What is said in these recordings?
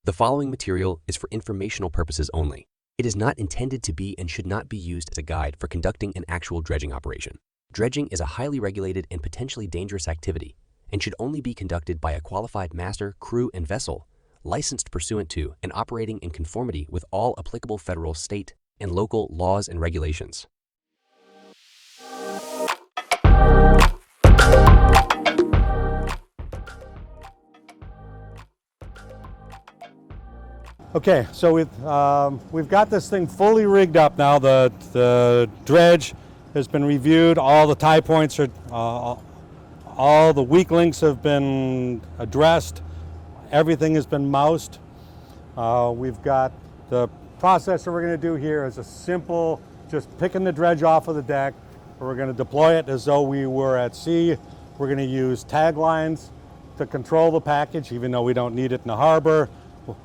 The following material is for informational purposes only. It is not intended to be and should not be used as a guide for conducting an actual dredging operation. Dredging is a highly regulated and potentially dangerous activity and should only be conducted by a qualified master, crew, and vessel, licensed pursuant to and operating in conformity with all applicable federal, state, and local laws and regulations. Okay, so we've got this thing fully rigged up now. The dredge has been reviewed. All the tie points are, all the weak links have been addressed. Everything has been moused. We've got the process that we're going to do here is a simple, just picking the dredge off of the deck. We're going to deploy it as though we were at sea. We're going to use tag lines to control the package, even though we don't need it in the harbor.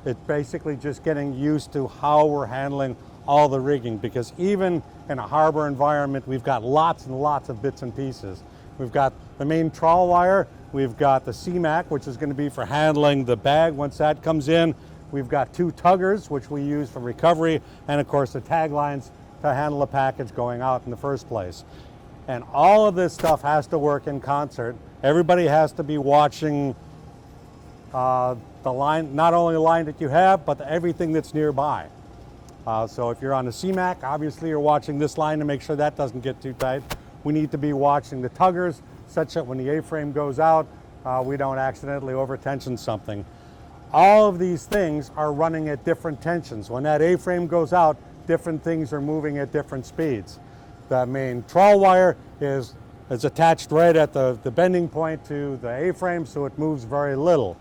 It's basically just getting used to how we're handling all the rigging, because even in a harbor environment, we've got lots and lots of bits and pieces. We've got the main trawl wire, we've got the CMAC, which is going to be for handling the bag once that comes in. We've got two tuggers, which we use for recovery, and of course the tag lines to handle the package going out in the first place. And all of this stuff has to work in concert. Everybody has to be watching the line, not only the line that you have, but everything that's nearby. So if you're on the CMAC, obviously you're watching this line to make sure that doesn't get too tight. We need to be watching the tuggers such that when the A-frame goes out, we don't accidentally over-tension something. All of these things are running at different tensions. When that A-frame goes out, different things are moving at different speeds. The main trawl wire is attached right at the bending point to the A-frame, so it moves very little.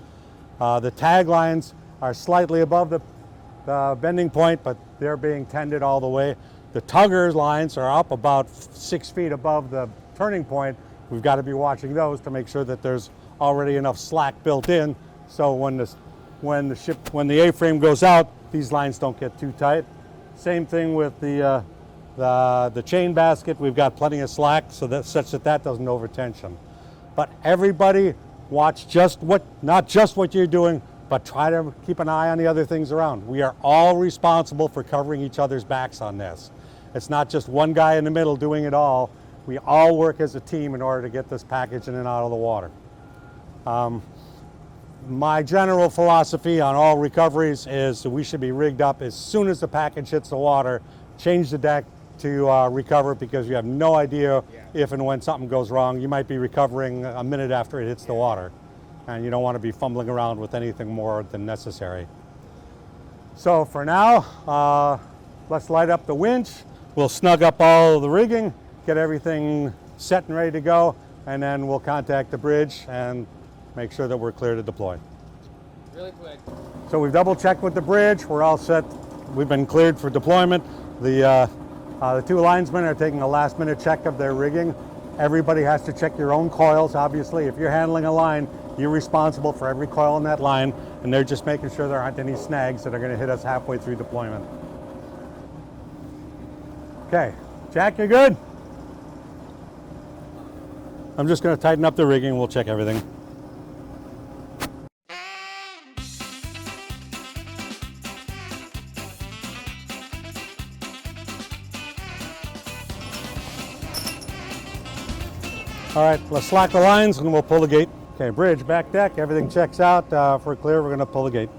The tag lines are slightly above the bending point, but they're being tended all the way. The tugger lines are up about 6 feet above the turning point. We've got to be watching those to make sure that there's already enough slack built in, so when the A-frame goes out, these lines don't get too tight. Same thing with the chain basket. We've got plenty of slack such that that doesn't over-tension. But everybody watch not just what you're doing, but try to keep an eye on the other things around. We are all responsible for covering each other's backs on this. It's not just one guy in the middle doing it all. We all work as a team in order to get this package in and out of the water. My general philosophy on all recoveries is that we should be rigged up as soon as the package hits the water, change the deck to recover, because you have no idea if and when something goes wrong. You might be recovering a minute after it hits the water, and you don't want to be fumbling around with anything more than necessary. So for now, let's light up the winch. We'll snug up all of the rigging, get everything set and ready to go, and then we'll contact the bridge and make sure that we're clear to deploy. Really quick. So we've double checked with the bridge. We're all set. We've been cleared for deployment. The two linesmen are taking a last minute check of their rigging. Everybody has to check your own coils. Obviously, if you're handling a line, you're responsible for every coil in that line, and they're just making sure there aren't any snags that are going to hit us halfway through deployment. Okay, Jack, you're good? I'm just going to tighten up the rigging. We'll check everything. All right, let's slack the lines and we'll pull the gate. Okay, bridge, back deck, everything checks out. If we're clear, we're going to pull the gate.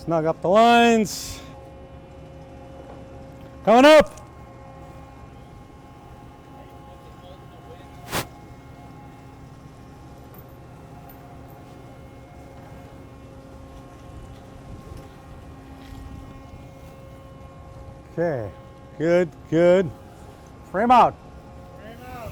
Snug up the lines. Coming up. Okay, good, good. Frame out. Frame out.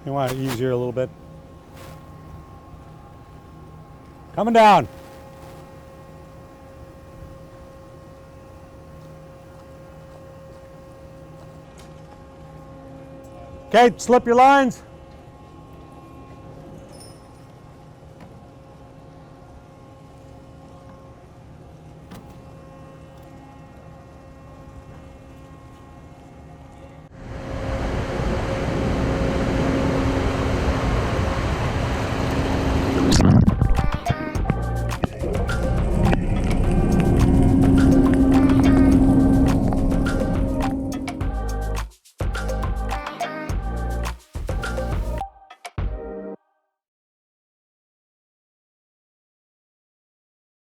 You want it easier a little bit. Coming down. Okay, slip your lines.